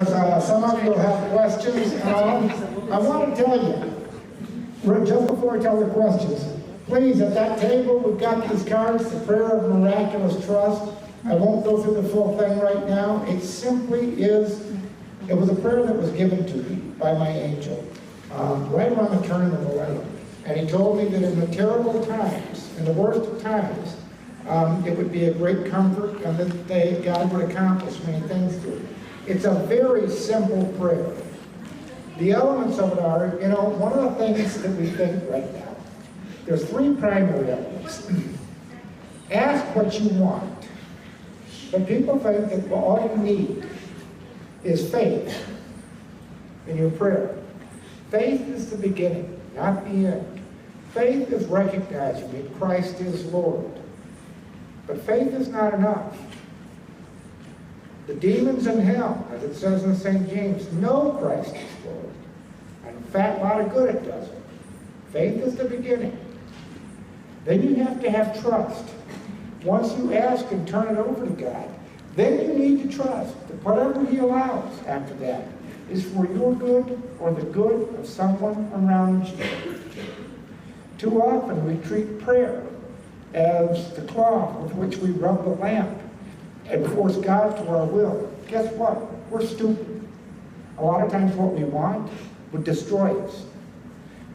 Some of you will have questions. I want to tell you, just before I tell the questions, please, at that table, we've got these cards, the prayer of miraculous trust. I won't go through the full thing right now. It simply is, it was a prayer that was given to me by my angel, right around the turn of the millennium. And he told me that in the terrible times, in the worst of times, it would be a great comfort and that God would accomplish many things through it. It's a very simple prayer. The elements of it are, one of the things that we think right now, there's three primary elements. Ask what you want. But people think that all you need is faith in your prayer. Faith is the beginning, not the end. Faith is recognizing that Christ is Lord. But faith is not enough. The demons in hell, as it says in St. James, know Christ is Lord. And in fact, a lot of good it does it. Faith is the beginning. Then you have to have trust. Once you ask and turn it over to God, then you need to trust that whatever He allows after that is for your good or the good of someone around you. Too often we treat prayer as the cloth with which we rub the lamp and force God to our will. Guess what? We're stupid. A lot of times what we want would destroy us.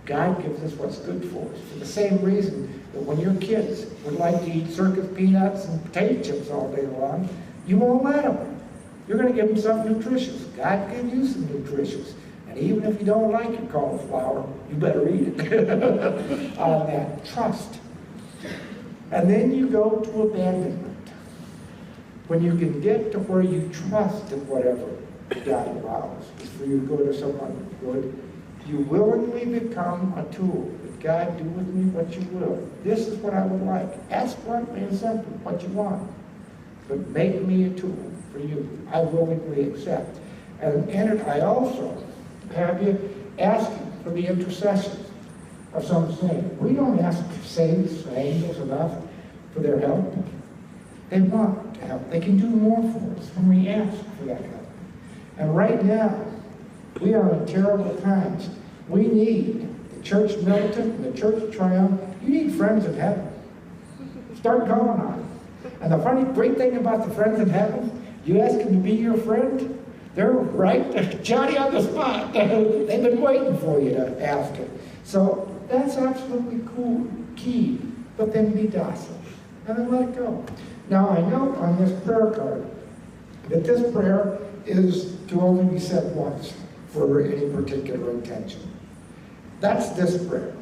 God gives us what's good for us. For the same reason that when your kids would like to eat circus peanuts and potato chips all day long, you won't let them. You're going to give them something nutritious. God gave you some nutritious. And even if you don't like your cauliflower, you better eat it. On that, trust. And then you go to abandonment. When you can get to where you trust in whatever God allows is for your good or someone's good, you willingly become a tool. That God, do with me what you will. This is what I would like. Ask bluntly and simply what you want. But make me a tool for you. I willingly accept. And in it, I also have you asking for the intercession of some saint. We don't ask saints or angels enough for their help. They want to help. They can do more for us when we ask for that help. And right now, we are in terrible times. We need the church militant and the church triumph. You need friends in heaven. Start calling on them. And the funny, great thing about the friends in heaven, you ask them to be your friend, they're right, Johnny on the spot. They've been waiting for you to ask it. So that's absolutely cool, key. But then be docile. And then let it go. Now I note on this prayer card that this prayer is to only be said once for any particular intention. That's this prayer.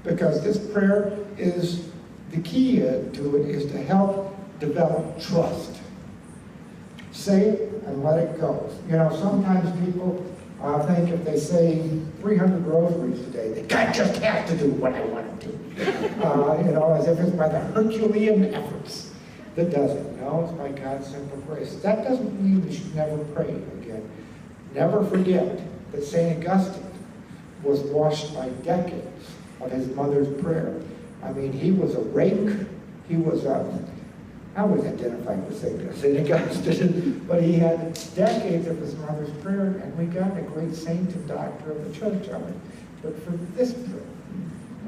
Because this prayer is, the key to it is to help develop trust. Say it and let it go. Sometimes people think if they say 300 rosaries today, that God just has to do what I want him to. As if it's by the Herculean efforts that does it. No, it's by God's simple grace. That doesn't mean we should never pray again. Never forget that St. Augustine was washed by decades of his mother's prayer. I mean, he was a rake. He was I was identified with St. Augustine, but he had decades of his mother's prayer, and we got a great saint and doctor of the church of it. But for this prayer,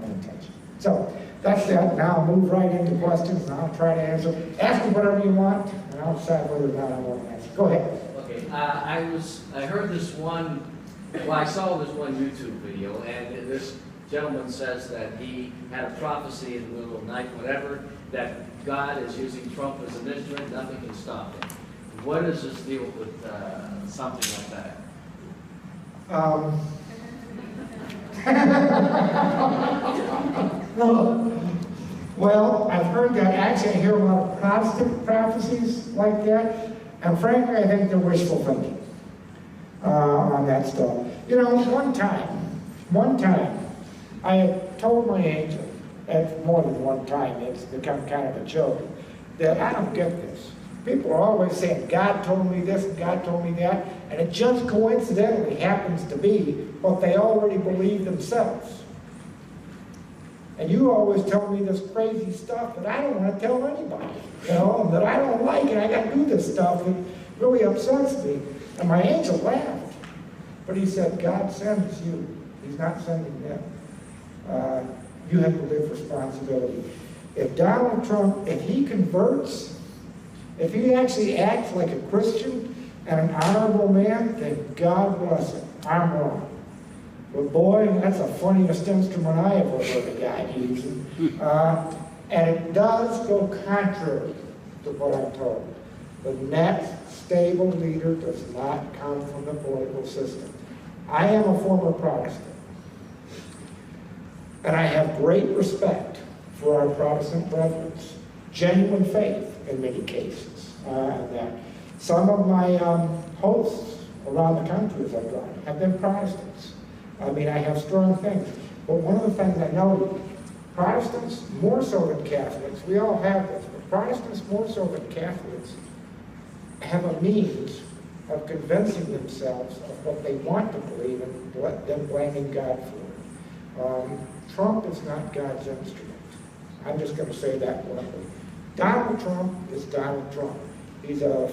no intention. So that's that. Now I'll move right into questions, and I'll try to answer. Ask me whatever you want, and I'll decide whether or not I want to answer. Go ahead. Okay. I heard this one. Well, I saw this one YouTube video, and this gentleman says that he had a prophecy in the middle of the night, whatever, that God is using Trump as an instrument, nothing can stop him. What is this deal with something like that? Well, I've heard that. Actually, I hear a lot of Protestant prophecies like that, and frankly, I think they're wishful thinking on that stuff. One time, I had told my angel, and more than one time, it's become kind of a joke, that I don't get this. People are always saying, God told me this and God told me that, and it just coincidentally happens to be what they already believe themselves. And you always tell me this crazy stuff that I don't want to tell anybody, that I don't like, and I got to do this stuff that really upsets me. And my angel laughed. But he said, God sends you. He's not sending them. You have to live responsibility. If Donald Trump, if he converts, if he actually acts like a Christian and an honorable man, then God bless him. I'm wrong. But boy, that's the funniest instrument I ever heard a guy using. And it does go contrary to what I'm told. The next stable leader does not come from the political system. I am a former Protestant. And I have great respect for our Protestant brethren. Genuine faith in many cases. That some of my hosts around the country as I've gone have been Protestants. I mean, I have strong things. But one of the things I know, Protestants, more so than Catholics, we all have this, but Protestants, more so than Catholics, have a means of convincing themselves of what they want to believe and then blaming God for it. Trump is not God's instrument. I'm just going to say that bluntly. Donald Trump is Donald Trump. He's a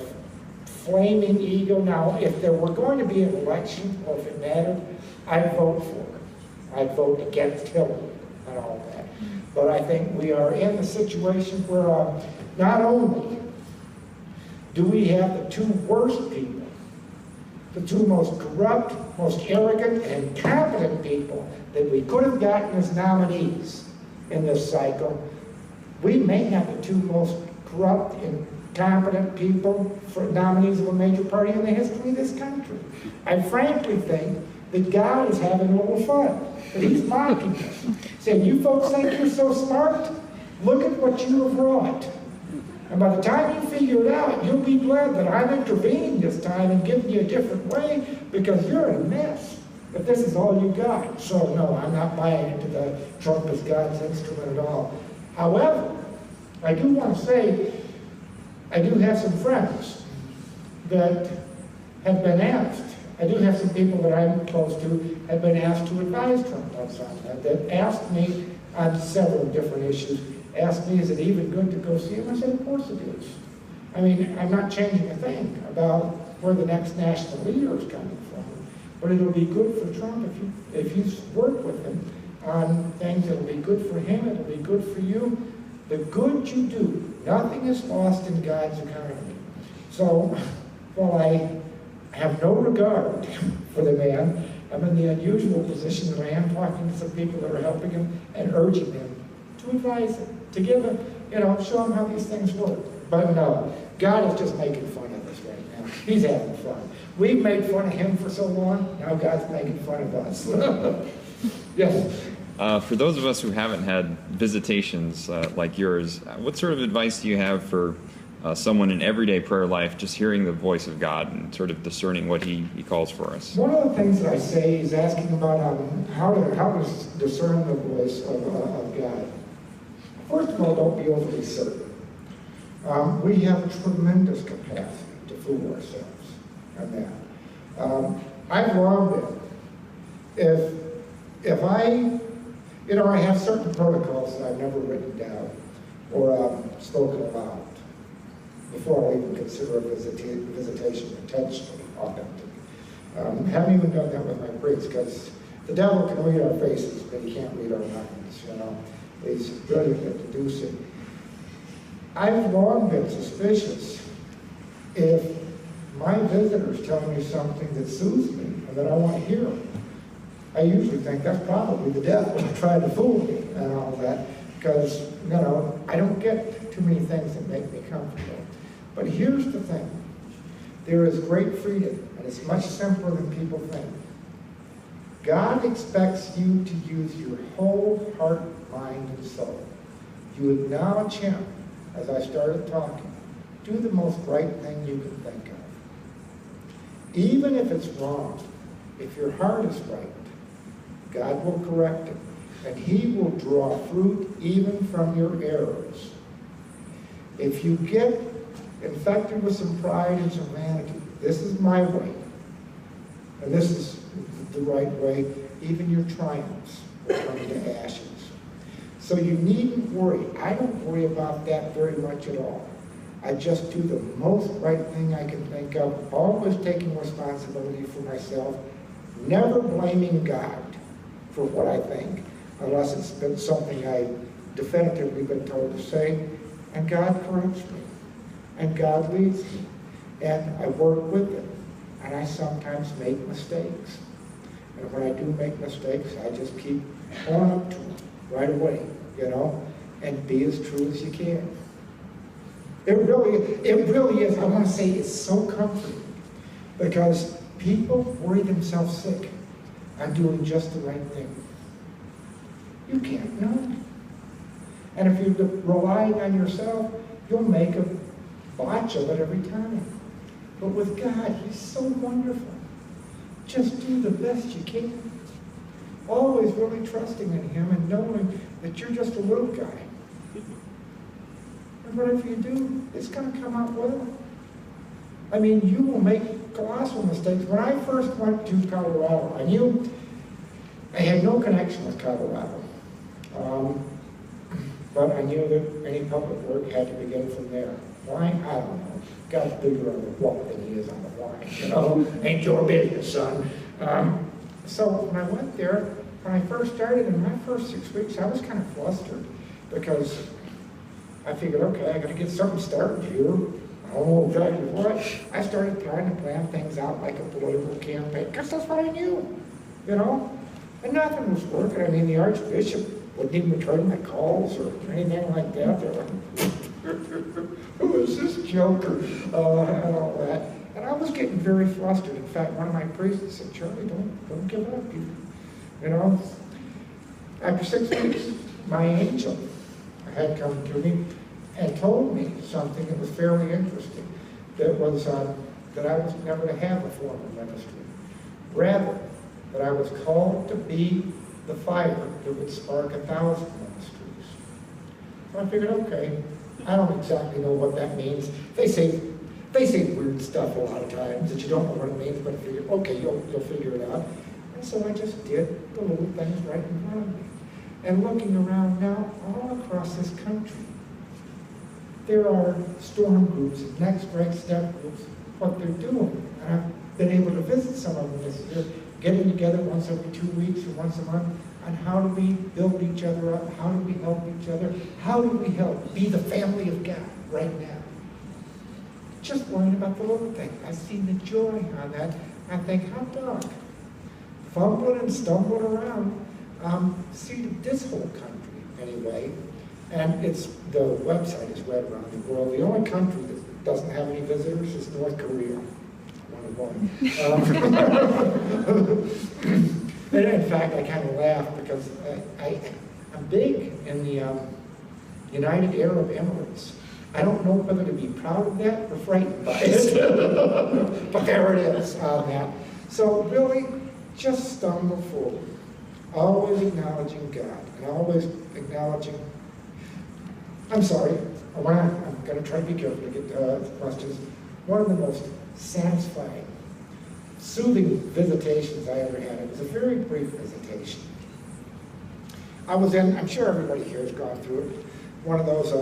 flaming ego. Now, if there were going to be an election, or if it mattered, I'd vote for him. I'd vote against Hillary and all that. But I think we are in a situation where not only do we have the two worst people, the two most corrupt, most arrogant, and incompetent people that we could have gotten as nominees in this cycle, we may have the two most corrupt, incompetent people for nominees of a major party in the history of this country. I frankly think that God is having a little fun, that he's mocking us, saying, you folks think you're so smart? Look at what you have wrought. And by the time you figure it out, you'll be glad that I'm intervening this time and giving you a different way, because you're a mess if this is all you got. So no, I'm not buying into the Trump as God's instrument at all. However, I do want to say, I do have some friends that have been asked. I do have some people that I'm close to have been asked to advise Trump on something, that asked me on several different issues, asked me, is it even good to go see him? I said, of course it is. I mean, I'm not changing a thing about where the next national leader is coming from, but it'll be good for Trump if you work with him on things that'll be good for him, it'll be good for you. The good you do, nothing is lost in God's economy. So, while I have no regard for the man, I'm in the unusual position that I am talking to some people that are helping him and urging him to advise him, to give him, show him how these things work. But no, God is just making fun of us right now. He's having fun. We've made fun of him for so long, now God's making fun of us. Yes? For those of us who haven't had visitations like yours, what sort of advice do you have for someone in everyday prayer life, just hearing the voice of God and sort of discerning what He calls for us? One of the things that I say is asking about how to discern the voice of God. First of all, don't be overly certain. We have tremendous capacity to fool ourselves on that. I've long been, if I have certain protocols that I've never written down or spoken about before I even consider a visitation potentially authentic. Haven't even done that with my priests, because the devil can read our faces, but he can't read our minds, He's brilliant at deducing. I've long been suspicious if my visitors tell me something that soothes me and that I want to hear. I usually think that's probably the devil trying to fool me and all that, because, I don't get too many things that make me comfortable. But here's the thing. There is great freedom, and it's much simpler than people think. God expects you to use your whole heart, mind, and soul. You acknowledge Him, as I started talking. Do the most right thing you can think of. Even if it's wrong, if your heart is right, God will correct it, and He will draw fruit even from your errors. If you get infected with some pride and some vanity, this is my way, and this is the right way, even your triumphs will turn to ashes. So you needn't worry. I don't worry about that very much at all. I just do the most right thing I can think of, always taking responsibility for myself, never blaming God for what I think, unless it's been something I definitively been told to say, and God corrects me, and God leads me, and I work with it, and I sometimes make mistakes. And when I do make mistakes, I just keep on up to them right away, and be as true as you can. It really is, I want to say it's so comforting, because people worry themselves sick on doing just the right thing. You can't know. And if you're relying on yourself, you'll make a botch of it every time. But with God, He's so wonderful. Just do the best you can. Always really trusting in Him and knowing that you're just a little guy. And whatever you do, it's going to come out well. I mean, you will make colossal mistakes. When I first went to Colorado, I had no connection with Colorado. But I knew that any public work had to begin from there. Why? I don't know. God's bigger on the what than He is on the why. Ain't your business, son. So when I went there, when I first started, in my first 6 weeks, I was kind of flustered because I figured, okay, I got to get something started here. I don't know exactly what. I started trying to plan things out like a political campaign, because that's what I knew, And nothing was working. I mean, the Archbishop wouldn't even return my calls or anything like that. They're like, who is this joker? And all that. And I was getting very flustered. In fact, one of my priests said, Charlie, don't give up. After 6 weeks, my angel had come to me and told me something that was fairly interesting. That was that I was never to have a formal ministry. Rather, that I was called to be the fire that would spark 1,000 ministries. So I figured, okay, I don't exactly know what that means. They say weird stuff a lot of times that you don't know what it means, but I figured, okay, you'll figure it out. And so I just did the little things right in front of me. And looking around now, all across this country, there are storm groups, next right step groups, what they're doing. And I've been able to visit some of them this year, getting together once every 2 weeks or once a month on how do we build each other up, how do we help each other, how do we help be the family of God right now. Just worrying about the little thing. I see the joy on that. I think, hot dog, fumbling and stumbling around. See this whole country anyway, and the website is read around the world. The only country that doesn't have any visitors is North Korea. And in fact, I kind of laugh because I'm big in the United Arab Emirates. I don't know whether to be proud of that or frightened by it, but there it is on that. So really, just stumble forward, always acknowledging God, and always acknowledging, I'm sorry, I'm going to try to be careful to get the questions. One of the most satisfying, soothing visitations I ever had. It was a very brief visitation. I was in, I'm sure everybody here has gone through it, one of those,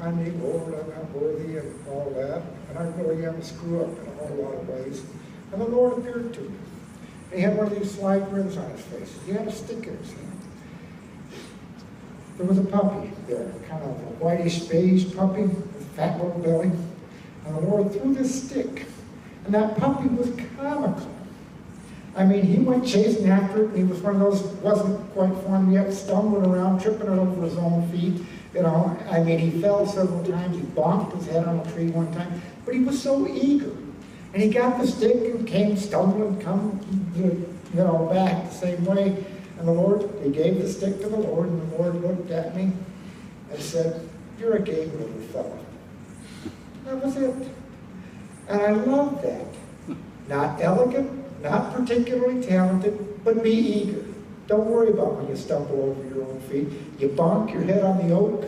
I mean, Lord, I'm not worthy and all that, and I really am a screw up in a whole lot of ways. And the Lord appeared to me. And he had one of these sly grins on his face. He had a stick in his hand. There was a puppy there, kind of a whitish beige puppy with a fat little belly. And the Lord threw this stick. And that puppy was comical. I mean, he went chasing after it, and he was one of those, wasn't quite formed yet, stumbling around, tripping it over his own feet. I mean, he fell several times. He bonked his head on a tree one time. But he was so eager. And he got the stick and came stumbling, back the same way. And the Lord, he gave the stick to the Lord, and the Lord looked at me and said, "You're a game little fellow." That was it. And I love that. Not elegant, not particularly talented, but be eager. Don't worry about when you stumble over your own feet. You bonk your head on the oak,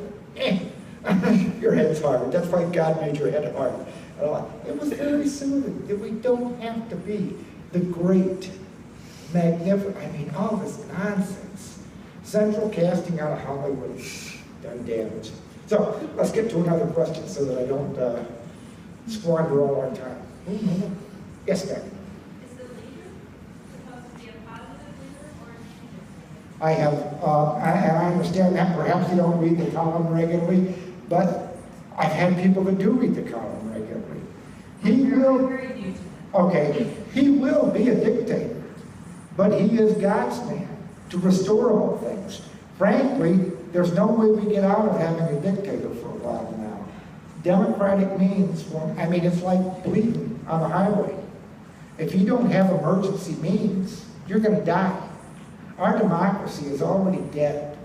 your head's hard. That's why God made your head hard. It was very soothing that we don't have to be the great, magnificent, all this nonsense. Central casting out of Hollywood done damage. So let's get to another question so that I don't squander all our time. Yes, ma'am. Is the leader supposed to be a positive leader or a negative? I have, I understand that perhaps you don't read the column regularly, but I've had people that do read the column regularly. He will, okay, he will be a dictator, but he is God's man to restore all things. Frankly, there's no way we get out of having a dictator for a while now. Democratic means, well, I mean, it's like bleeding on the highway. If you don't have emergency means, you're going to die. Our democracy is already dead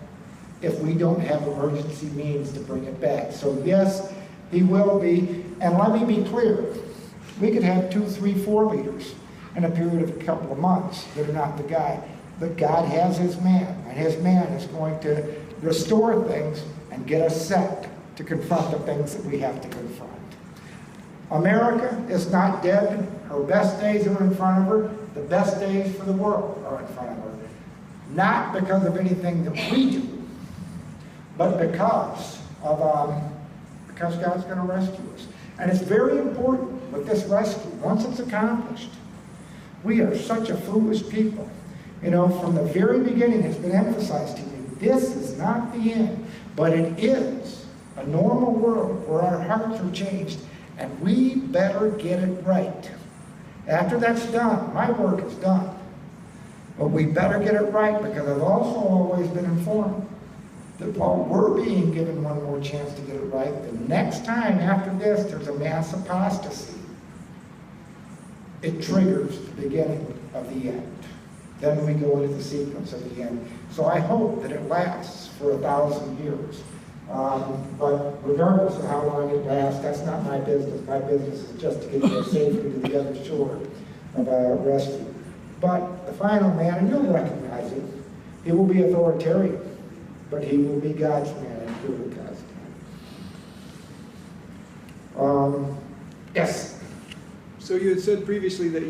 if we don't have emergency means to bring it back. So yes, he will be. And let me be clear, we could have 2, 3, 4 leaders in a period of a couple of months that are not the guy. But God has his man, and his man is going to restore things and get us set to confront the things that we have to confront. America is not dead. Her best days are in front of her. The best days for the world are in front of her. Not because of anything that we do, but because God's going to rescue us. And it's very important with this rescue, once it's accomplished. We are such a foolish people. You know, from the very beginning, it's been emphasized to me, this is not the end, but it is a normal world where our hearts are changed, and we better get it right. After that's done, my work is done. But we better get it right, because I've also always been informed that while we're being given one more chance to get it right, the next time after this there's a mass apostasy, it triggers the beginning of the end. Then we go into the sequence of the end. So I hope that it lasts for 1,000 years. But regardless of how long it lasts, that's not my business. My business is just to get you safely to the other shore of rescue. But the final man, and you'll recognize it, he will be authoritarian, but he will be God's man and truly God's man. Yes? So you had said previously that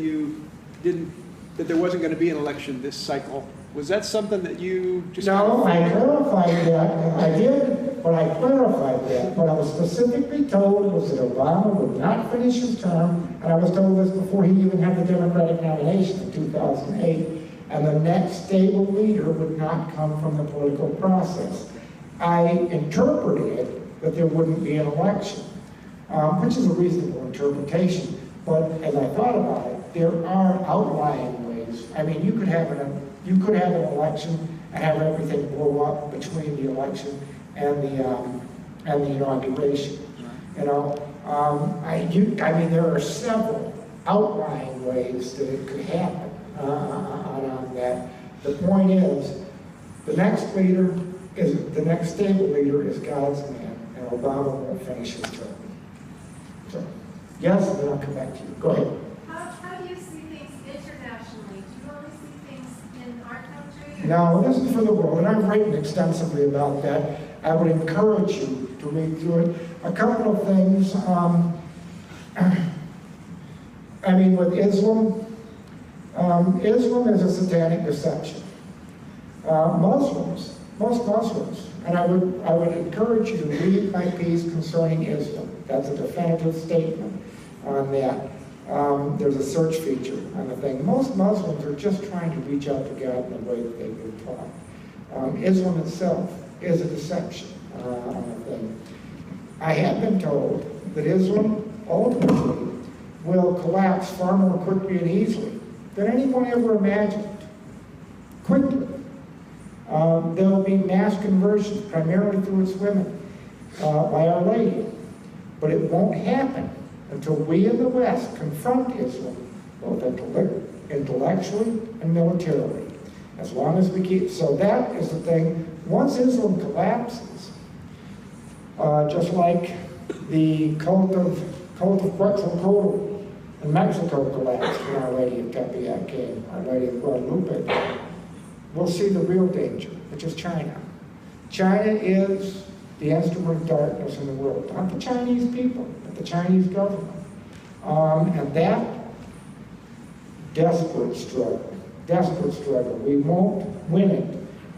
that there wasn't going to be an election this cycle. Was that something that you just... No, I clarified that. I did, but I clarified that. What I was specifically told was that Obama would not finish his term, and I was told this before he even had the Democratic nomination in 2008, and the next stable leader would not come from the political process. I interpreted it that there wouldn't be an election, which is a reasonable interpretation, but as I thought about it, there are outlying ways. I mean, you could have an election and have everything blow up between the election and the inauguration. You know, I mean, there are several outlying ways that it could happen on that. The point is, the next stable leader is God's man, and Obama won't finish his term. So, yes, and then I'll come back to you. Go ahead. How do you see things internationally? Do you only see things in our country? No, this is for the world, and I've written extensively about that. I would encourage you to read through it. A couple of things. I mean, with Islam, Islam is a satanic deception. Muslims, most Muslims, and I would encourage you to read my piece concerning Islam. That's a definitive statement on that. There's a search feature on the thing. Most Muslims are just trying to reach out to God in the way that they've been taught. Islam itself is a deception on the thing. I have been told that Islam ultimately will collapse far more quickly and easily than anyone ever imagined. Quickly. There will be mass conversions, primarily through its women, by Our Lady. But it won't happen until we in the West confront Islam, both intellectually and militarily. As long as we keep, so that is the thing. Once Islam collapses, just like the cult of Quetzalcoatl in Mexico collapsed when Our Lady of Tepeyac came, Our Lady of Guadalupe, we'll see the real danger, which is China. China is the instrument of darkness in the world. Not the Chinese people, but the Chinese government. And that desperate struggle. We won't win it.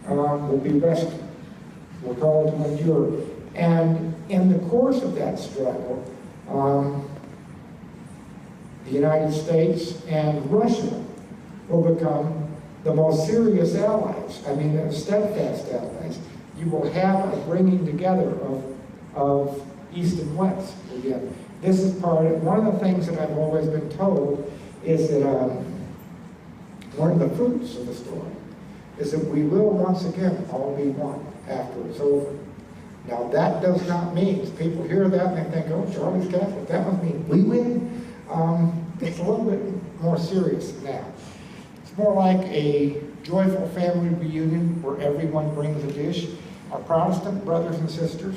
We'll be rescued. We're called to endure. And in the course of that struggle, the United States and Russia will become the most serious allies. I mean, steadfast allies. You will have a bringing together of East and West again. This is one of the things that I've always been told is that one of the fruits of the story is that we will once again all be one after it's over. Now that does not mean, people hear that and they think, oh, Charlie's Catholic, that must mean we win. It's a little bit more serious than that. It's more like a joyful family reunion where everyone brings a dish. Our Protestant brothers and sisters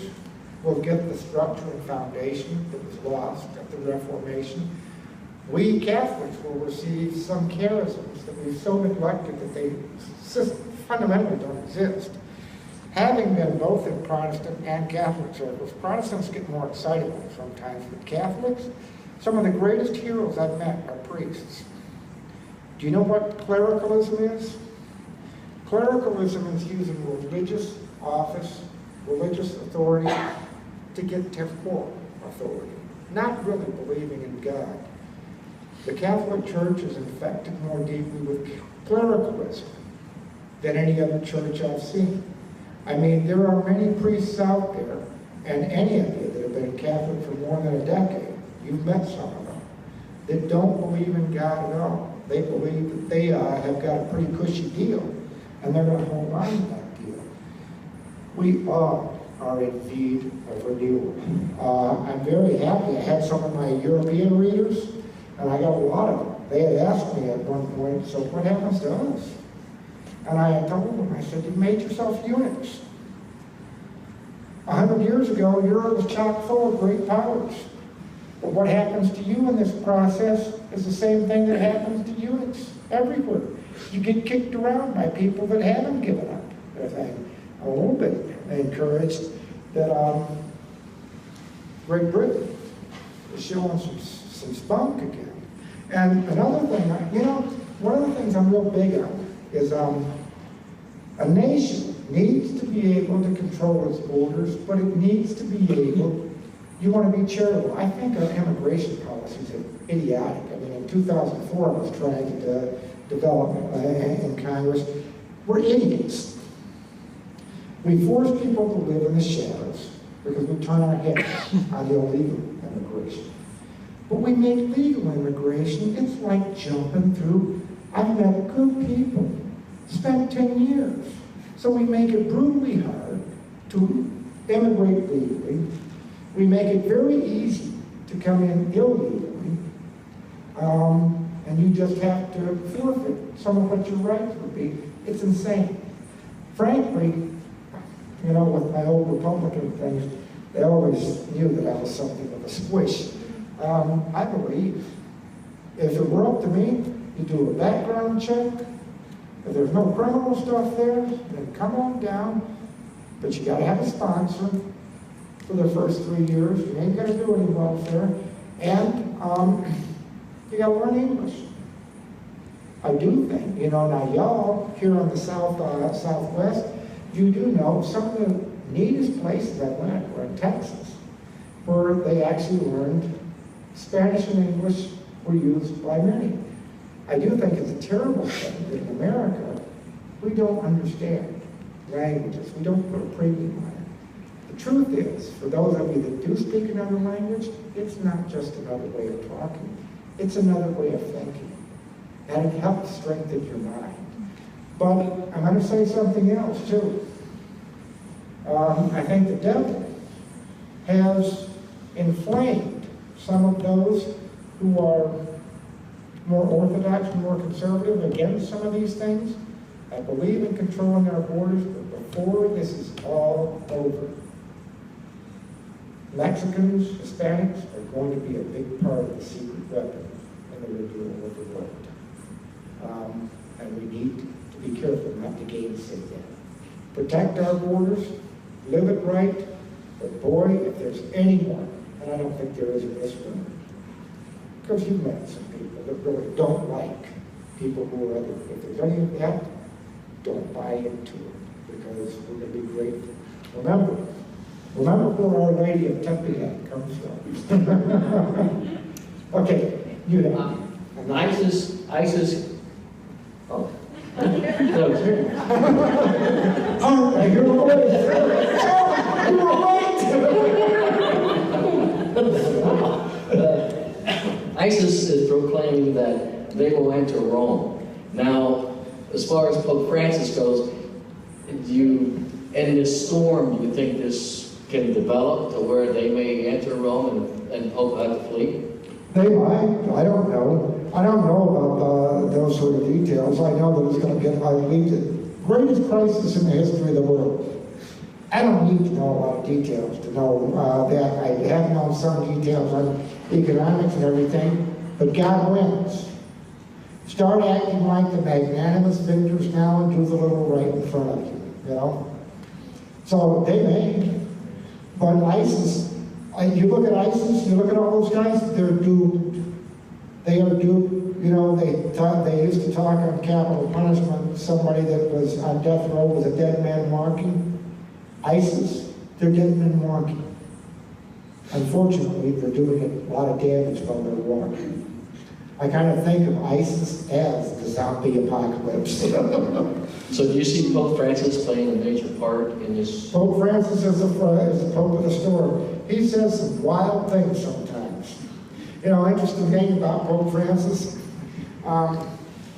will get the structure and foundation that was lost at the Reformation. We Catholics will receive some charisms that we've so neglected that they fundamentally don't exist. Having been both in Protestant and Catholic circles, Protestants get more excited sometimes than Catholics. Some of the greatest heroes I've met are priests. Do you know what clericalism is? Clericalism is using religious office, religious authority to get temporal authority, not really believing in God. The Catholic Church is infected more deeply with clericalism than any other church I've seen. I mean, there are many priests out there, and any of you that have been Catholic for more than a decade, you've met some of them, that don't believe in God at all. They believe that they have got a pretty cushy deal, and they're going to hold on to that deal. We all are in need of renewal. I'm very happy. I had some of my European readers, and I got a lot of them. They had asked me at one point, so what happens to us? And I had told them, I said, you made yourself eunuchs. 100 years ago, Europe was chock full of great powers. But what happens to you in this process is the same thing that happens to eunuchs everywhere. You get kicked around by people that haven't given up their thing. I'm a little bit encouraged that Great Britain is showing some spunk again. And another thing, one of the things I'm real big on is a nation needs to be able to control its borders, but it needs to be able, you want to be charitable. I think our immigration policies are idiotic. I mean, in 2004, I was trying to develop in Congress. We're idiots. We force people to live in the shadows because we turn our heads on the illegal immigration. But we make legal immigration, it's like jumping through. I've met good people, spent 10 years. So we make it brutally hard to immigrate legally. We make it very easy to come in illegally. And you just have to forfeit some of what your rights would be. It's insane. Frankly, with my old Republican things, they always knew that I was something of a squish. I believe if it were up to me, you do a background check. If there's no criminal stuff there, then come on down. But you got to have a sponsor for the first 3 years. You ain't got to do any welfare. And you got to learn English. I do think, now y'all here on the Southwest, you do know some of the neatest places I went were in Texas, where they actually learned Spanish and English were used by many. I do think it's a terrible thing that in America, we don't understand languages. We don't put a premium on it. The truth is, for those of you that do speak another language, it's not just another way of talking. It's another way of thinking. And it helps strengthen your mind. But I'm going to say something else, too. I think the devil has inflamed some of those who are more orthodox and more conservative against some of these things. I believe in controlling our borders, but before this is all over, Mexicans, Hispanics are going to be a big part of the secret weapon in the renewal of the world. And we need to be careful not to gainsay that. Protect our borders, live it right, but boy, if there's anyone, and I don't think there is in this room, because you've met some people that really don't like people who are other. If there's any of that, don't buy into it, because we're going to be grateful. Remember, Remember where Our Lady of Tepeyac comes from. Okay, you know. ISIS, oh. That was her. Oh, you're awake. ISIS is proclaiming that they will enter Rome. Now, as far as Pope Francis goes, in this storm, do you think this can develop to where they may enter Rome and Pope have to flee? They might. I don't know. I don't know about those sort of details. I know that it's going to get, I believe, the greatest crisis in the history of the world. I don't need to know a lot of details to know that. I have known some details on economics and everything, but God wins. Start acting like the magnanimous victors now and do the little right in front of you, you know? So they may. But ISIS, you look at ISIS, you look at all those guys, they're doomed. They are doomed. You know, they used to talk on capital punishment, somebody that was on death row was a dead man walking. ISIS, they're dead men walking. Unfortunately, they're doing a lot of damage while they're walking. I kind of think of ISIS as the zombie apocalypse. So do you see Pope Francis playing a major part in this? Pope Francis is the Pope of the storm. He says some wild things sometimes. You know, interesting thing about Pope Francis,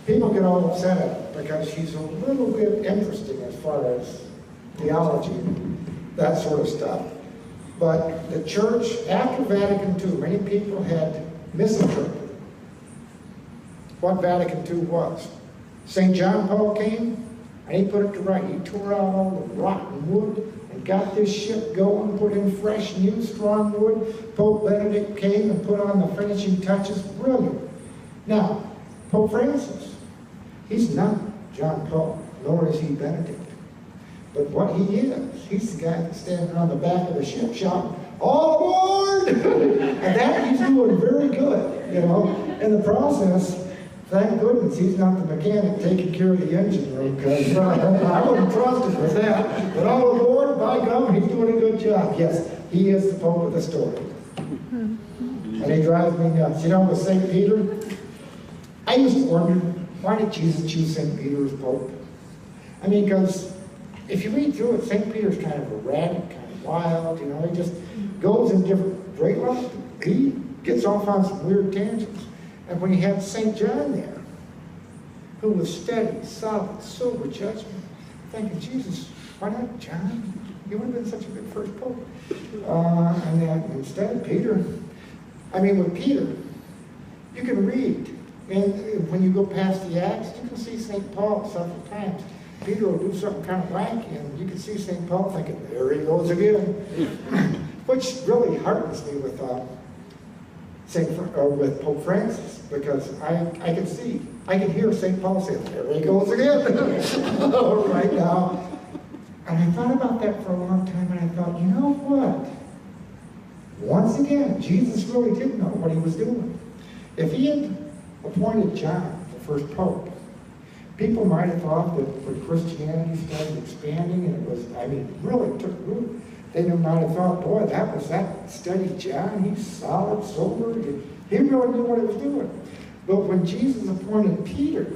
people get all upset at him because he's a little bit interesting as far as theology, that sort of stuff. But the church, after Vatican II, many people had misinterpreted what Vatican II was. St. John Paul came, and he put it to right. He tore out all the rotten wood and got this ship going, put in fresh, new, strong wood. Pope Benedict came and put on the finishing touches. Brilliant. Now, Pope Francis, he's not John Paul, nor is he Benedict. But what he is, he's the guy that's standing on the back of the ship shouting, "All aboard!" And that he's doing very good, you know. In the process, thank goodness he's not the mechanic taking care of the engine room, because I wouldn't trust him with that. But all aboard, by gum, he's doing a good job. Yes, he is the Pope of the story. And he drives me nuts. You know, with St. Peter, I used to wonder, why did Jesus choose St. Peter as Pope? I mean, because if you read through it, St. Peter's kind of erratic, kind of wild, you know, he just goes in different, great love. He gets off on some weird tangents. And when you had St. John there, who was steady, solid, sober judgment, thinking, Jesus, why not John? He would have been such a good first pope. And then instead, Peter, I mean, with Peter, you can read, and when you go past the Acts, you can see St. Paul several times. Peter will do something kind of wacky, and you can see St. Paul thinking, there he goes again. Which really heartens me with with Pope Francis, because I can hear St. Paul saying, there he goes again, right now. And I thought about that for a long time, and I thought, you know what? Once again, Jesus really did know what he was doing. If he had appointed John, the first pope, people might have thought that when Christianity started expanding, and it was, I mean, really took root, they might have thought, boy, that was that steady John. He's solid, sober. He really knew what he was doing. But when Jesus appointed Peter,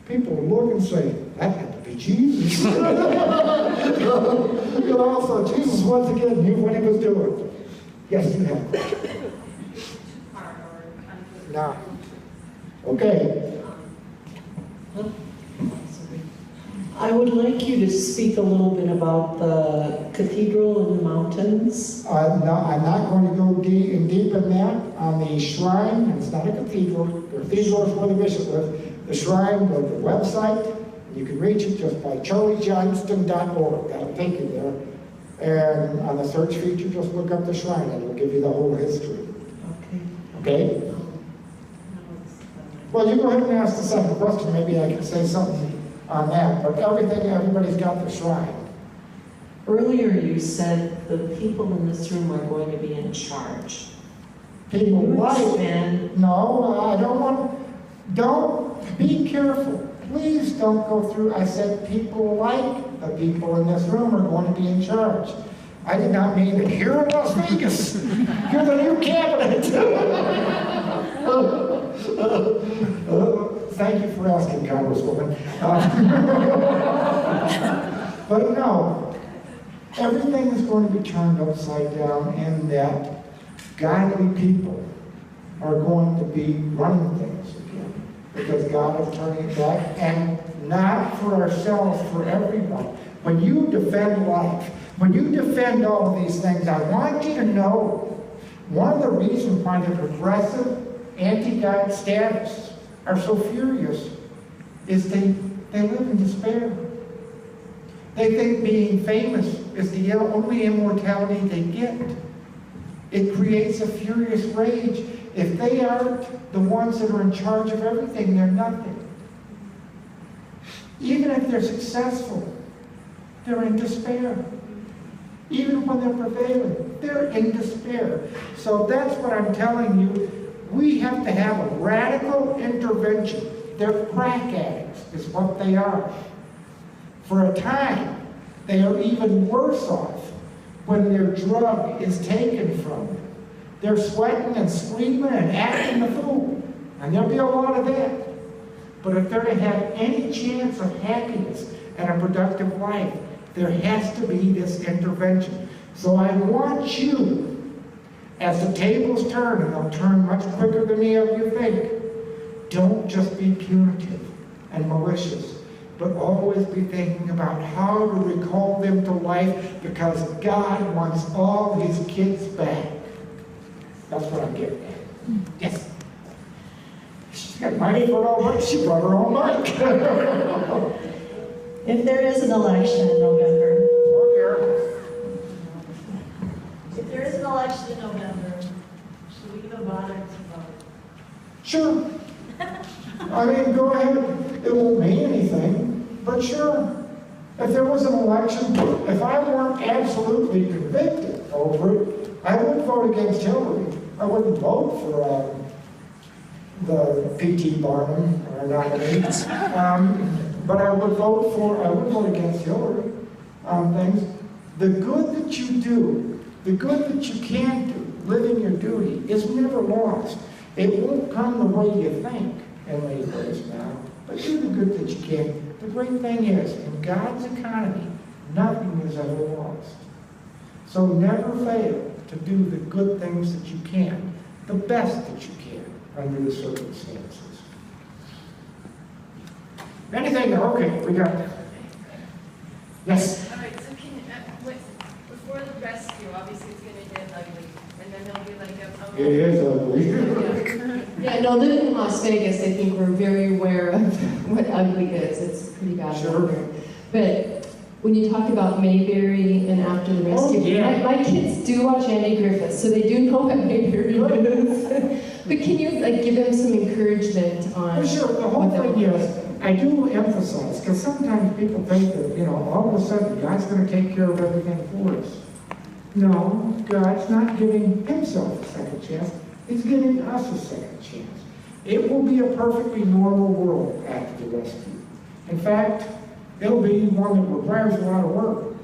people would look and say, that had to be Jesus. You know, so Jesus once again knew what he was doing. Yes, you have. No. Okay. I would like you to speak a little bit about the cathedral in the mountains. I'm not going to go deep in that. On the shrine, it's not a cathedral. The cathedral is where the bishop lives. The shrine, go to the website. You can reach it just by charliejohnston.org. That'll take you there. And on the search feature, just look up the shrine. It'll give you the whole history. Okay? Well, you go ahead and ask the second question. Maybe I can say something on that. But everybody's got the shrine. Earlier you said the people in this room are going to be in charge. People like, expand? no, I don't want, don't, be careful. Please don't go through, I said people like the people in this room are going to be in charge. I did not mean it here in Las Vegas. You're the new cabinet. Thank you for asking, Congresswoman. But no, everything is going to be turned upside down in that godly people are going to be running things again. Because God is turning it back, and not for ourselves, for everyone. When you defend life, when you defend all of these things, I want you to know one of the reasons why the progressive anti-God status are so furious is they live in despair. They think being famous is the only immortality they get. It creates a furious rage. If they aren't the ones that are in charge of everything, they're nothing. Even if they're successful, they're in despair. Even when they're prevailing, they're in despair. So that's what I'm telling you. We have to have a radical intervention. They're crack addicts, is what they are. For a time, they are even worse off when their drug is taken from them. They're sweating and screaming and acting the fool. And there'll be a lot of that. But if they're to have any chance of happiness and a productive life, there has to be this intervention. So I want you, as the tables turn, and they'll turn much quicker than any of you think, don't just be punitive and malicious, but always be thinking about how to recall them to life, because God wants all his kids back. That's what I'm getting at. Yes. She's got money for all money. She brought her own mic. If there is an election in November, if there is an election in November, should we even bother to vote? Sure. I mean, go ahead. It won't mean anything, but sure. If there was an election, if I weren't absolutely convicted over it, I wouldn't vote against Hillary. I wouldn't vote for the P.T. Barnum nominee. But I would vote against Hillary on things. The good that you do, the good that you can do, living your duty, is never lost. It won't come the way you think in many ways now, but do the good that you can. The great thing is, in God's economy, nothing is ever lost. So never fail to do the good things that you can, the best that you can under the circumstances. Anything? Okay, we got that. Yes? All right, so before the rescue, obviously it's going to get ugly, and then there'll be like a... It is ugly. Yeah, no, living in Las Vegas, I think we're very aware of what ugly is. It's pretty bad. Sure. But when you talk about Mayberry and After the Rescue, yeah. my kids do watch Andy Griffith, so they do know what Mayberry is. But can you give them some encouragement on... Well, sure, the whole thing is, I do emphasize, because sometimes people think that, all of a sudden God's going to take care of everything for us. No, God's not giving himself a second chance. He's giving us a second chance. It will be a perfectly normal world after the rescue. In fact, it'll be one that requires a lot of work.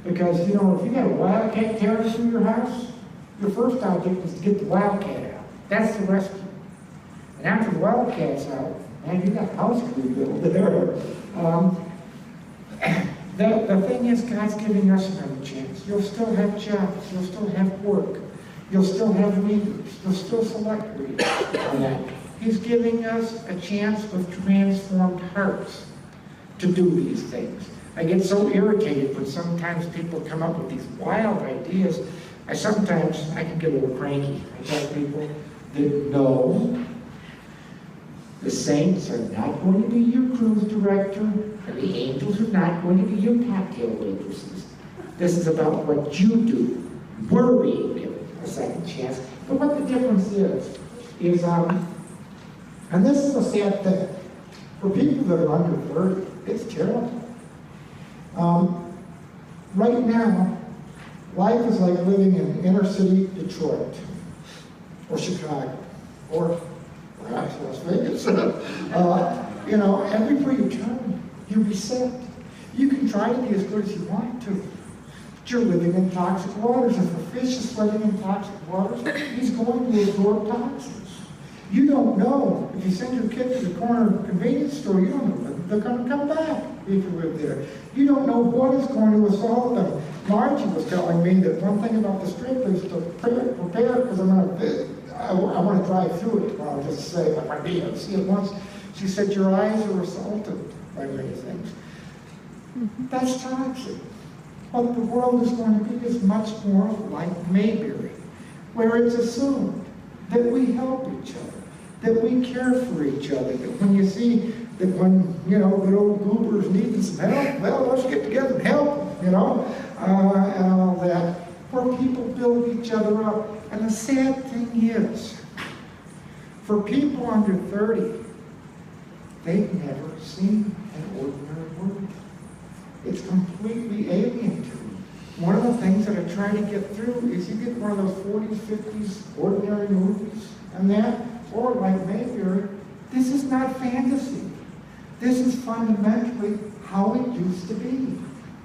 Because, if you got a wildcat tearing through your house, your first object is to get the wildcat out. That's the rescue. And after the wildcat's out, man, you got a house to rebuild there. The thing is, God's giving us another chance. You'll still have jobs. You'll still have work. You'll still have leaders. You'll still select leaders on that. He's giving us a chance with transformed hearts to do these things. I get so irritated when sometimes people come up with these wild ideas. I can get a little cranky. I tell people that no, the saints are not going to be your cruise director, and the angels are not going to be your cocktail waitresses. This is about what you do. We're being given a second chance. But what the difference is, and this is a sad thing, for people that are under 30, it's terrible. Right now, life is like living in inner city Detroit, or Chicago, or perhaps Las Vegas. Everywhere you turn, you reset. You can try to be as good as you want to, You're living in toxic waters. If a fish is living in toxic waters, he's going to absorb toxins. You don't know. If you send your kid to the corner convenience store, you don't know if they're going to come back if you live there. You don't know what is going to assault them. Margie was telling me that one thing about the strip is to prepare, because I want to drive through it tomorrow, just to say, like, I didn't see it once. She said, your eyes are assaulted by many things. That's toxic. What the world is going to be is much more like Mayberry, where it's assumed that we help each other, that we care for each other, that when you see that when, you know, good old goobers needing some help, well, let's get together and help them, you know, and all that, where people build each other up. And the sad thing is, for people under 30, they've never seen an ordinary world. It's completely alien to them. One of the things that I try to get through is you get one of those 40s, 50s ordinary movies and that, or like Mayberry, this is not fantasy. This is fundamentally how it used to be.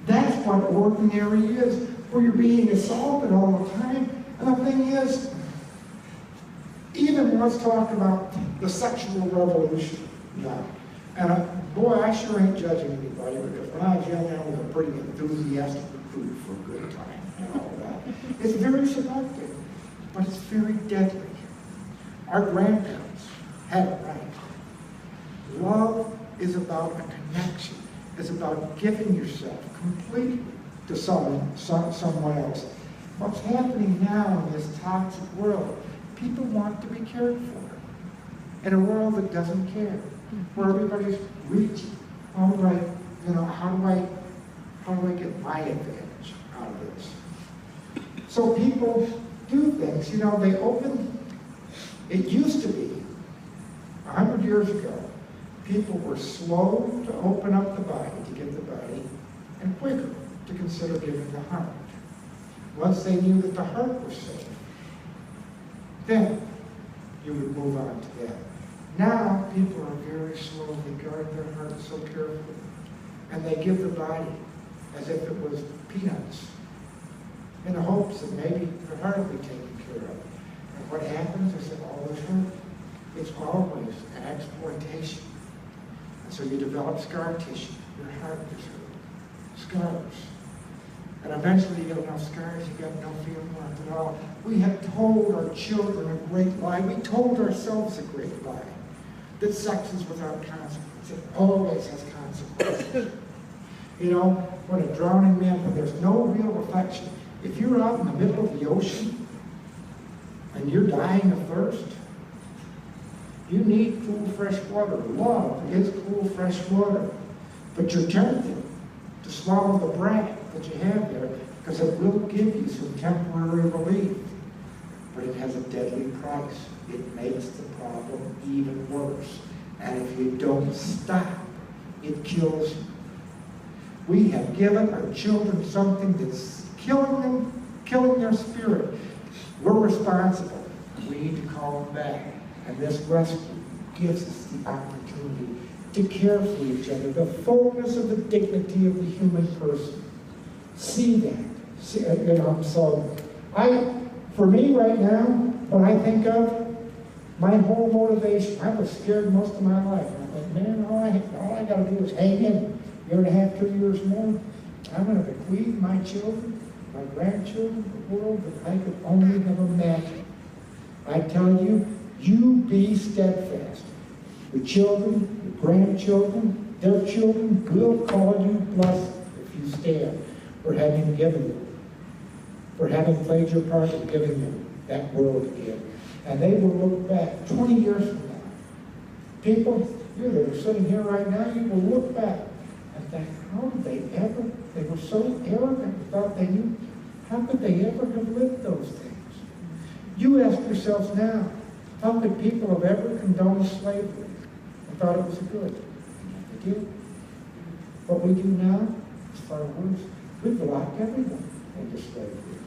That's what ordinary is, where you're being assaulted all the time. And the thing is, even let's talk about the sexual revolution now. And boy, I sure ain't judging anybody, because when I was young, I was a pretty enthusiastic recruit for a good time and all that. It's very seductive, but it's very deadly. Our grandparents had it right. Love is about a connection. It's about giving yourself completely to someone else. What's happening now in this toxic world, people want to be cared for in a world that doesn't care, where everybody's reaching. All right, you know, how do I get my advantage out of this? So people do things, you know, they open. It used to be, 100 years ago, people were slow to open up the body, to give the body, and quicker to consider giving the heart. Once they knew that the heart was safe, then you would move on to that. Now, people are very slow. They guard their heart so carefully. And they give the body as if it was peanuts, in the hopes that maybe the heart will be taken care of. And what happens is it always hurts. It's always an exploitation. And so you develop scar tissue. Your heart is hurt. Scars. And eventually you get enough scars, you get no feeling left at all. We have told our children a great lie. We told ourselves a great lie. That sex is without consequence. It always has consequences. You know, when a drowning man, when there's no real affection, if you're out in the middle of the ocean and you're dying of thirst, you need cool, fresh water. Love is cool, fresh water. But you're tempted to swallow the brat that you have there, because it will give you some temporary relief. But it has a deadly price. It makes the problem even worse. And if you don't stop, it kills you. We have given our children something that's killing them, killing their spirit. We're responsible. We need to call them back. And this rescue gives us the opportunity to care for each other, the fullness of the dignity of the human person. See that. See, you know, so for me right now, when I think of my whole motivation, I was scared most of my life. I thought, man, all I got to do is hang in. Year and a half, 2 years more. I'm going to bequeath my children, my grandchildren, the world that I could only have imagined. I tell you, you be steadfast. Your children, your grandchildren, their children will call you blessed if you stand for having given them, for having played your part in giving them that world again. And they will look back 20 years from now. People, you that are sitting here right now, you will look back and think, how did they ever, they were so arrogant and thought they knew, how could they ever have lived those things? You ask yourselves now, how could people have ever condoned slavery and thought it was good? They did. What we do now is far worse. We've locked everyone into slavery.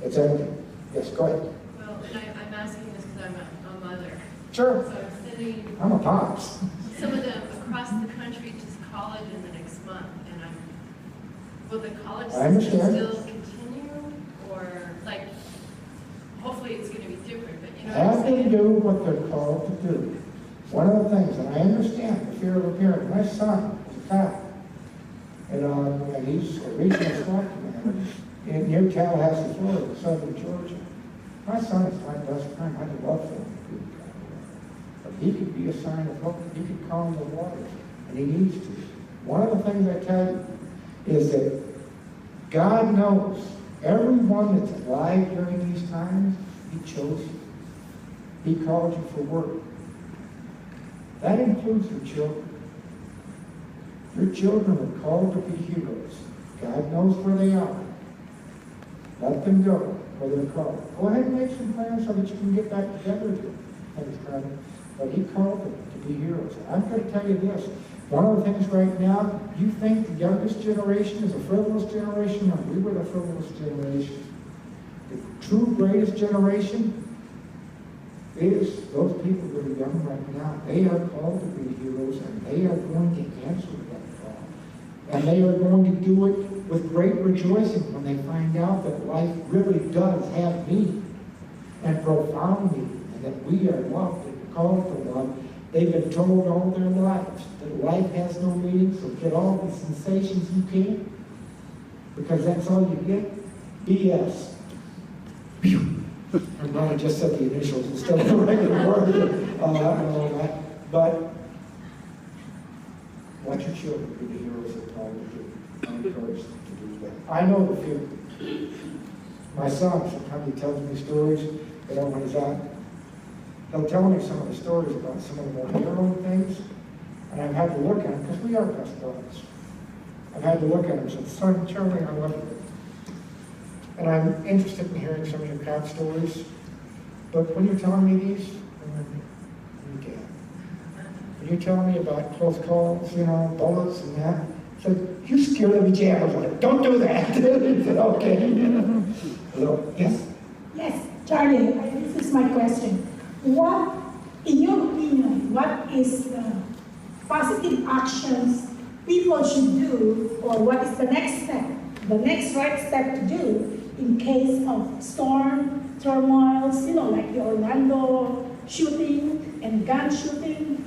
It's ending. Yes, go ahead. Well, and I'm asking this because I'm a mother. Sure. So I'm sending I'm a pops. some of them across the country to college in the next month, and will the college I system understand. still continue? Or, like, hopefully it's gonna be different, but you know what I'm Have them saying? do what they're called to do. One of the things, and I understand the fear of a parent, my son is a cop, and he's a regional squad commander in near Tallahassee, Florida, southern Georgia. My son is my best friend. I'd love for him to be a cop. But he could be a sign of hope. He could calm the waters, and he needs to. One of the things I tell you is that God knows everyone that's alive during these times, He chose you. He called you for work. That includes your children. Your children are called to be heroes. God knows where they are. Let them go where they're called. Go ahead and make some plans so that you can get back together again. But He called them to be heroes. I'm going to tell you this. One of the things right now, you think the youngest generation is a frivolous generation? No, we were the frivolous generation. The true greatest generation is those people that are young right now. They are called to be heroes, and they are going to answer that call. And they are going to do it with great rejoicing when they find out that life really does have meaning and profound meaning, and that we are loved and called to love. They've been told all their lives that life has no meaning, so get all the sensations you can, because that's all you get. BS. I'm glad I just said the initials instead of the regular word and all that. But let your children be the heroes that God will do. I encourage them to do that. I know the fear. My son, sometimes he tells me stories, when he's out, he'll tell me some of the stories about some of the more heroic things, and I've had to look at him, because we are best buddies. I've had to look at him and said, son, Charlie, I love you. And I'm interested in hearing some of your cop stories, but when you're telling me these, you can't. When you're telling me about close calls, bullets and that, I said, you're scared of each other. Don't do that. I said, okay. Hello? Yes? Yes, Charlie, this is my question. What, in your opinion, what is the positive actions people should do, or what is the next step, the next right step to do in case of storm, turmoils, like the Orlando shooting and gun shooting?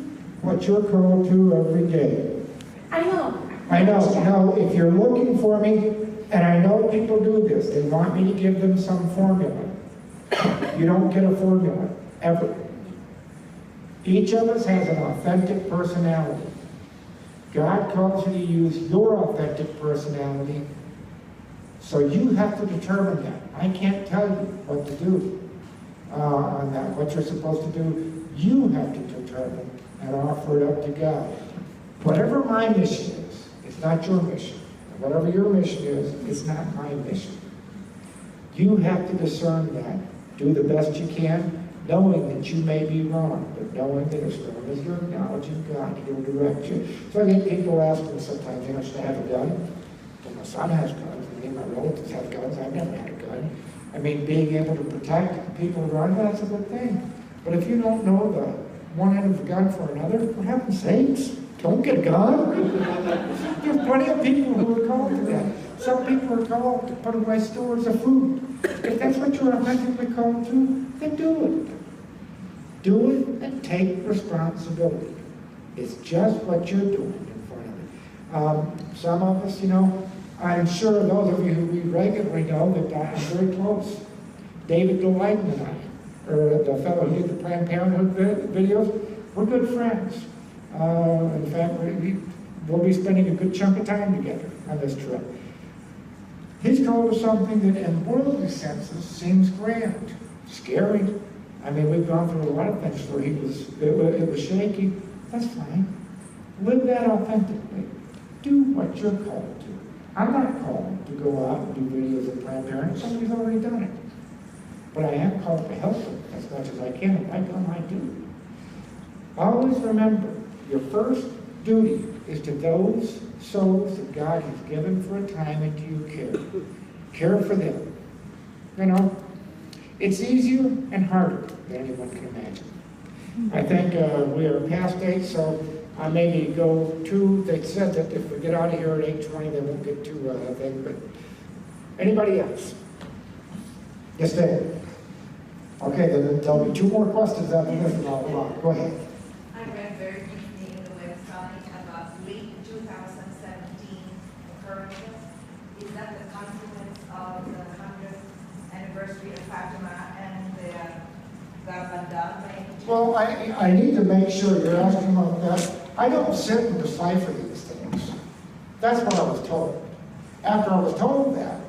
What you're called to every day. I know. Now, if you're looking for me, and I know people do this, they want me to give them some formula. You don't get a formula, ever. Each of us has an authentic personality. God calls you to use your authentic personality, so you have to determine that. I can't tell you what to do on that, what you're supposed to do. You have to determine and offer it up to God. Whatever my mission is, it's not your mission. And whatever your mission is, it's not my mission. You have to discern that. Do the best you can, knowing that you may be wrong, but knowing that as long as you're acknowledging God, He'll direct you. So I get people ask me sometimes, should I have a gun? Well, my son has guns, and my relatives have guns. I've never had a gun. Being able to protect people around you, that's a good thing. But if you don't know the one end of the gun for another, for heaven's sakes, don't get a gun. There's plenty of people who are called to that. Some people are called to put away stores of food. If that's what you're authentically called to, then do it. Do it and take responsibility. It's just what you're doing in front of it. Some of us, I'm sure those of you who read regularly know that I'm very close. David Delighton and I, or the fellow who did the Planned Parenthood videos, we're good friends. In fact, we'll be spending a good chunk of time together on this trip. He's called to something that in worldly senses seems grand, scary. We've gone through a lot of things where it was shaky. That's fine. Live that authentically. Do what you're called to. I'm not called to go out and do videos of Planned Parenthood. Somebody's already done it. But I am called to help them as much as I can. If I come, I do. Always remember, your first duty is to those souls that God has given for a time into your care. Care for them. It's easier and harder than anyone can imagine. I think we are past date, so I maybe go to, they said that if we get out of here at 8:20, they won't get to thing, but anybody else? Yes, Dave. Okay, then tell me 2 more questions after this and I'll go ahead. I read very briefly in the website about late 2017 occurrences. Is that the consequence of the 100th anniversary of Fatima and the Garbandal? Well, I need to make sure you're asking about that. I don't sit and decipher these things. That's what I was told. After I was told that,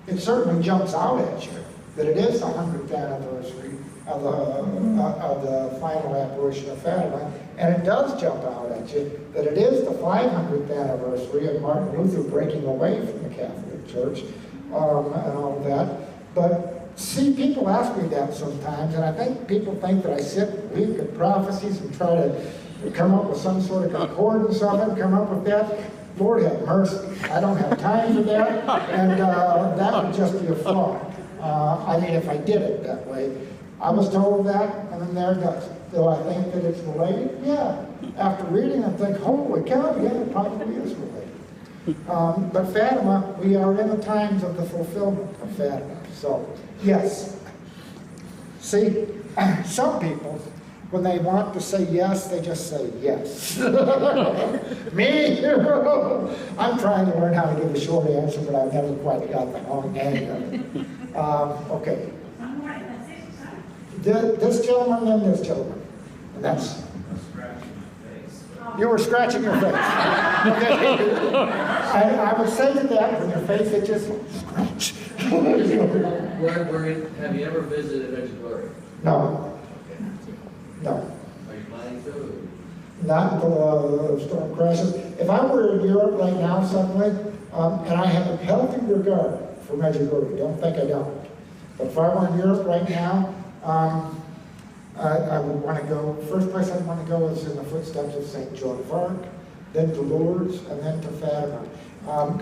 it certainly jumps out at you that it is the 100th anniversary of the final apparition of Fatima, and it does jump out at you that it is the 500th anniversary of Martin Luther breaking away from the Catholic Church and all of that. But see, people ask me that sometimes, and I think people think that I sit and weep at prophecies and try to come up with some sort of concordance of it, come up with that. Lord have mercy. I don't have time for that, and that would just be a fraud. I mean, if I did it that way. I was told that, and then there it goes. Do I think that it's related? Yeah. After reading, I think, holy cow, yeah, it probably is related. But Fatima, we are in the times of the fulfillment of Fatima. So, yes. See, some people, when they want to say yes, they just say yes. Me? I'm trying to learn how to give a short answer, but I've never quite got the long hang of it. Okay. This gentleman and this gentleman. And that's... You were scratching your face. Okay. I would say to that, when your face itches, scratch. Have you ever visited Medjugorje? No. Okay. No. Are you planning to? Not until the storm crashes. If I were in Europe right now suddenly, and I have a healthy regard for Medjugorje, don't think I don't. But if I were in Europe right now, I would want to go, first place I'd want to go is in the footsteps of St. Joan of Arc, then to Lourdes, and then to Fatima. I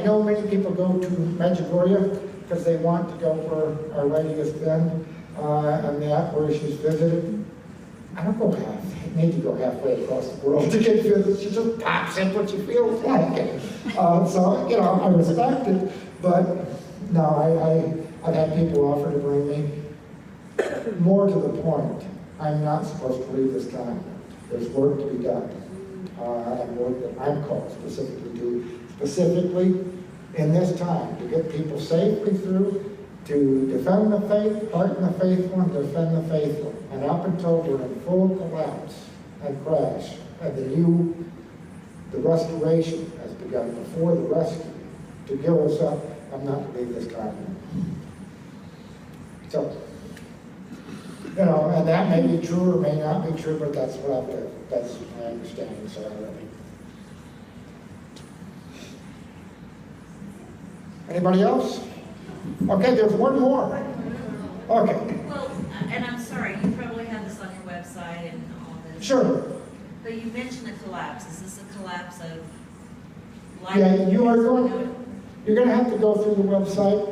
know many people go to Medjugorje because they want to go where Our Lady has been, and that where she's visited. I don't go you need to go halfway across the world to get visits. She just pops in what she feels like. So, I respect it, but no, I've had people offer to bring me. More to the point, I'm not supposed to leave this time. There's work to be done, and work that I'm called specifically to do, specifically in this time, to get people safely through, to defend the faith, hearten the faithful, and defend the faithful. And up until we're in full collapse and crash, and the restoration has begun before the rescue, to give us up, I'm not to leave this continent. So, and that may be true or may not be true, but that's what I've lived. That's my understanding, so I love it. Anybody else? Okay, there's one more. Okay. Well, and I'm sorry, you probably have this on your website and all this. Sure. But you mentioned a collapse. Is this a collapse of life? Yeah, you're going to have to go through the website.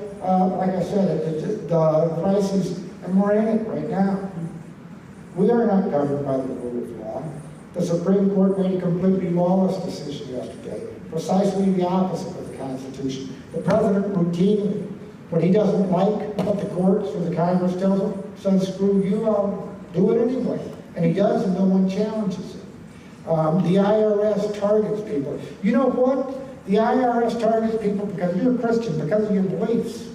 Like I said, the crisis, and we're in it right now. We are not governed by the rule of law. The Supreme Court made a completely lawless decision yesterday, precisely the opposite of the Constitution. The President routinely, when he doesn't like what the courts or the Congress tells him, says, screw you, I'll do it anyway. And he does, and no one challenges it. The IRS targets people. You know what? The IRS targets people because you're a Christian, because of your beliefs.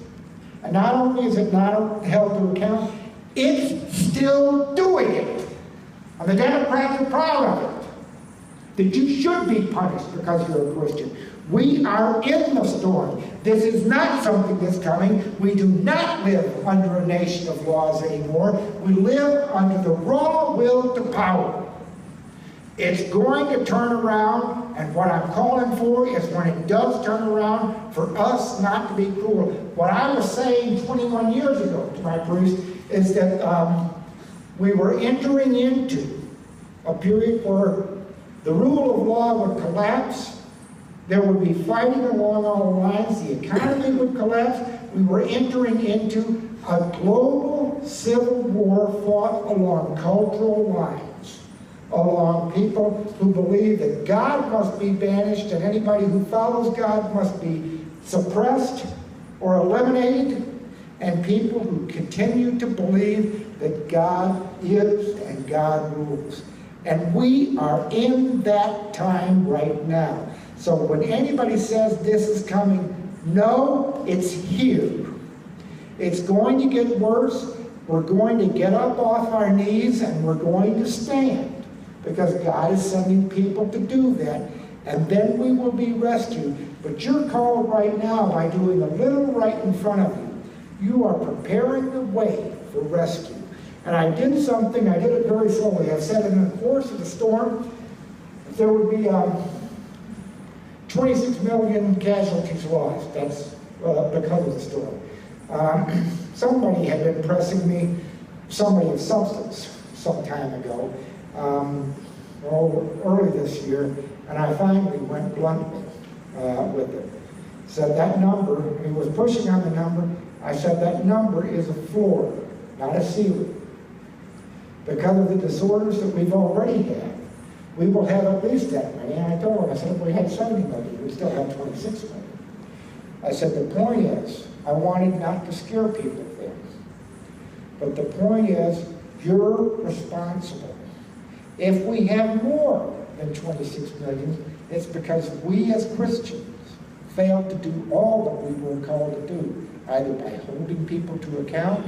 And not only is it not held to account, it's still doing it. And the Democrats are proud of it. That you should be punished because you're a Christian. We are in the storm. This is not something that's coming. We do not live under a nation of laws anymore. We live under the raw will to power. It's going to turn around, and what I'm calling for is when it does turn around, for us not to be cruel. What I was saying 21 years ago to my priest is that we were entering into a period where the rule of law would collapse. There would be fighting along all lines. The economy would collapse. We were entering into a global civil war fought along cultural lines. along people who believe that God must be banished and anybody who follows God must be suppressed or eliminated, and people who continue to believe that God is and God rules. And we are in that time right now. So when anybody says this is coming, no, it's here. It's going to get worse. We're going to get up off our knees and we're going to stand, because God is sending people to do that, and then we will be rescued. But you're called right now by doing a little right in front of you. You are preparing the way for rescue. And I did something, I did it very slowly. I said in the course of the storm, there would be 26 million casualties lost. That's because of the storm. Somebody had been pressing me, somebody of substance, some time ago, early this year, and I finally went bluntly with it. Said that number, he was pushing on the number, I said that number is a floor, not a ceiling. Because of the disorders that we've already had, we will have at least that many. And I told him, I said, if we had 70 million, we'd still have 26 million. I said, the point is, I wanted not to scare people with things. But the point is, you're responsible. If we have more than 26 million, it's because we as Christians failed to do all that we were called to do, either by holding people to account,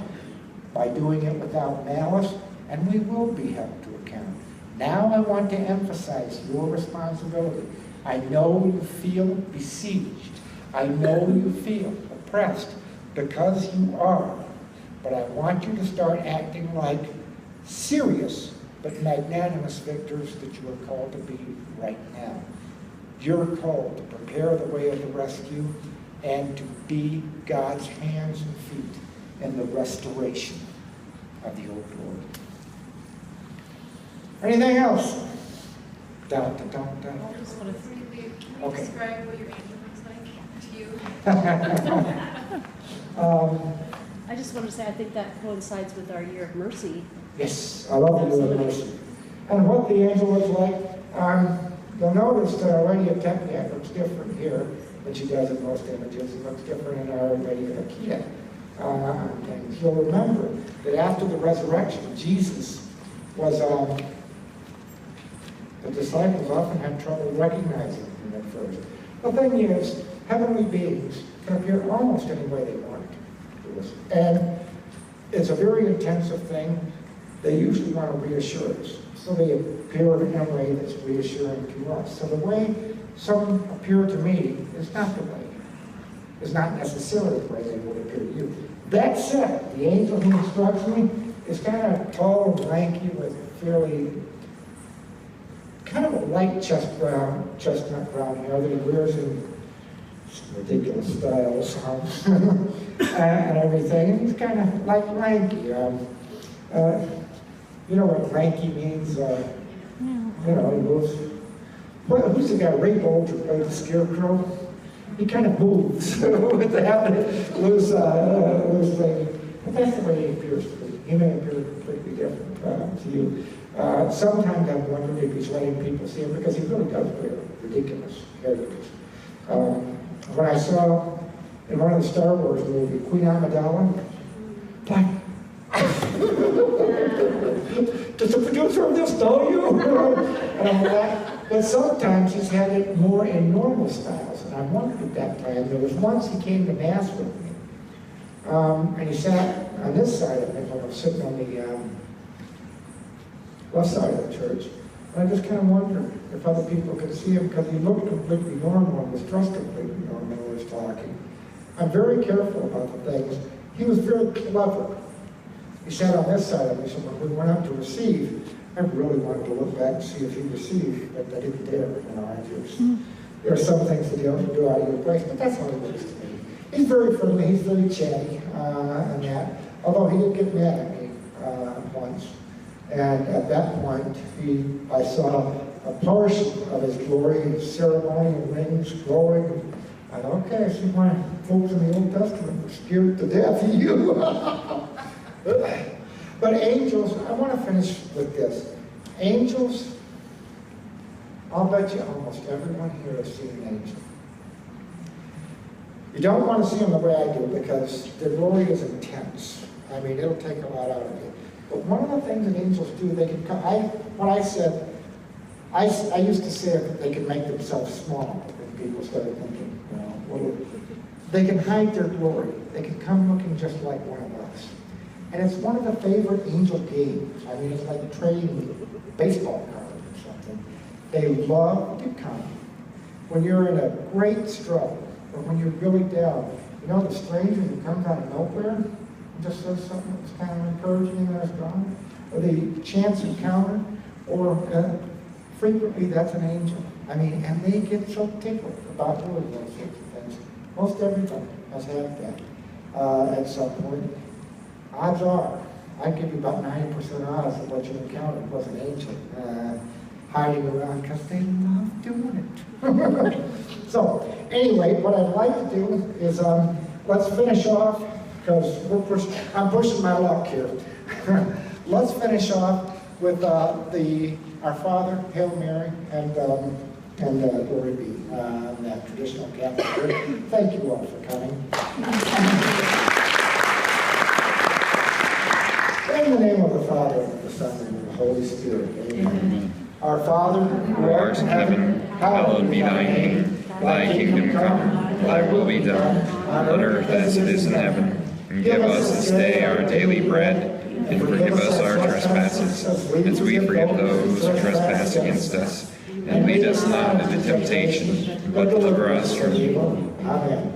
by doing it without malice, and we will be held to account. Now I want to emphasize your responsibility. I know you feel besieged. I know you feel oppressed, because you are. But I want you to start acting like serious but magnanimous victors that you are called to be right now. You're called to prepare the way of the rescue and to be God's hands and feet in the restoration of the old world. Anything else? I just want to Okay. describe what your angel looks like to you. I just want to say, I think that coincides with our year of mercy. Yes, I love the Year of Mercy. And what the angel looks like, you'll notice that Our Lady of Tepeyac looks different here than she does in most images. It looks different in Our Lady of Akita. And you'll remember that after the resurrection, Jesus was, the disciples often had trouble recognizing him at first. The thing is, heavenly beings can appear almost any way they want to us. And it's a very intensive thing. They usually want to reassure us. So they appear in a way that's reassuring to us. So the way some appear to me is not the way. It's not necessarily the way they would appear to you. That said, the angel who instructs me is kind of tall and lanky with fairly kind of a light chestnut brown hair that he wears in ridiculous styles and everything. And he's kind of like lanky. You know what lanky means? You know, he moves. Well, who's the guy? Ray Bolger played the Scarecrow. He kind of moves with that loose thing. But that's the way he appears to be. He may appear completely different to you. Sometimes I've wondered if he's letting people see him, because he really does wear ridiculous hairdos. When I saw in one of the Star Wars movies, Queen Amidala, like, does the producer of this know you? And I'm like, but sometimes he's had it more in normal styles. And I wondered at that time, there was once he came to Mass with me, and he sat on this side of me when I was sitting on the left side of the church. And I just kind of wondered if other people could see him, because he looked completely normal and was dressed completely normal when he was talking. I'm very careful about the things. He was very clever. He sat on this side of me, so when we went up to receive, I really wanted to look back and see if he received, but I didn't dare. You know, there are some things that you don't do out of your place, but that's how he looks to me. He's very friendly, he's very chatty, and that. Although he did get mad at me once. And at that point, I saw a portion of his glory, his ceremonial rings glowing. I thought, okay, I see why folks in the Old Testament were scared to death of you. But angels, I want to finish with this. Angels I'll bet you almost everyone here has seen an angel. You don't want to see them the way I do because the glory is intense. I mean, it'll take a lot out of you. But one of the things that angels do, they can come, I used to say that they can make themselves small, and people started thinking, you know, well, they can hide their glory. They can come looking just like one of us. And it's one of the favorite angel games. I mean, it's like trading baseball cards or something. They love to come when you're in a great struggle or when you're really down. You know, the stranger who comes out of nowhere and just says something that's kind of encouraging and that's gone, or the chance encounter, or frequently that's an angel. I mean, and they get so tickled about doing those sorts of things. Most everybody has had that at some point. Odds are, I'd give you about 90% odds that what you encountered was an angel hiding around because they love doing it. So, anyway, what I'd like to do is let's finish off, because I'm pushing my luck here. Let's finish off with our Father, Hail Mary, and Glory Be, that traditional Catholic prayer. Thank you all for coming. In the name of the Father, and of the Son, and of the Holy Spirit. Amen. Our Father, who art in heaven, hallowed be thy name. Thy kingdom come, thy will be done, on earth as it is in heaven. And give us this day our daily bread, and forgive us our trespasses, as we forgive those who trespass against us. And lead us not into temptation, but deliver us from evil. Amen.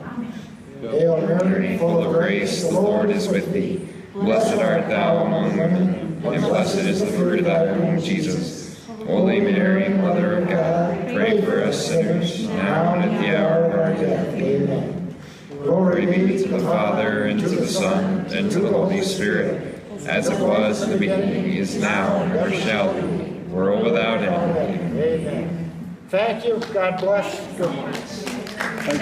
Hail Mary, full of grace, the Lord is with thee. Blessed art thou among women, and blessed is the fruit of thy womb, Jesus. Holy Mary, Mother of God, pray for us sinners, now and at the hour of our death. Amen. Glory be to the Father, and to the Son, and to the Holy Spirit, as it was in the beginning, is now, and ever shall be, world without end. Amen. Thank you. God bless. Good morning. Thank you.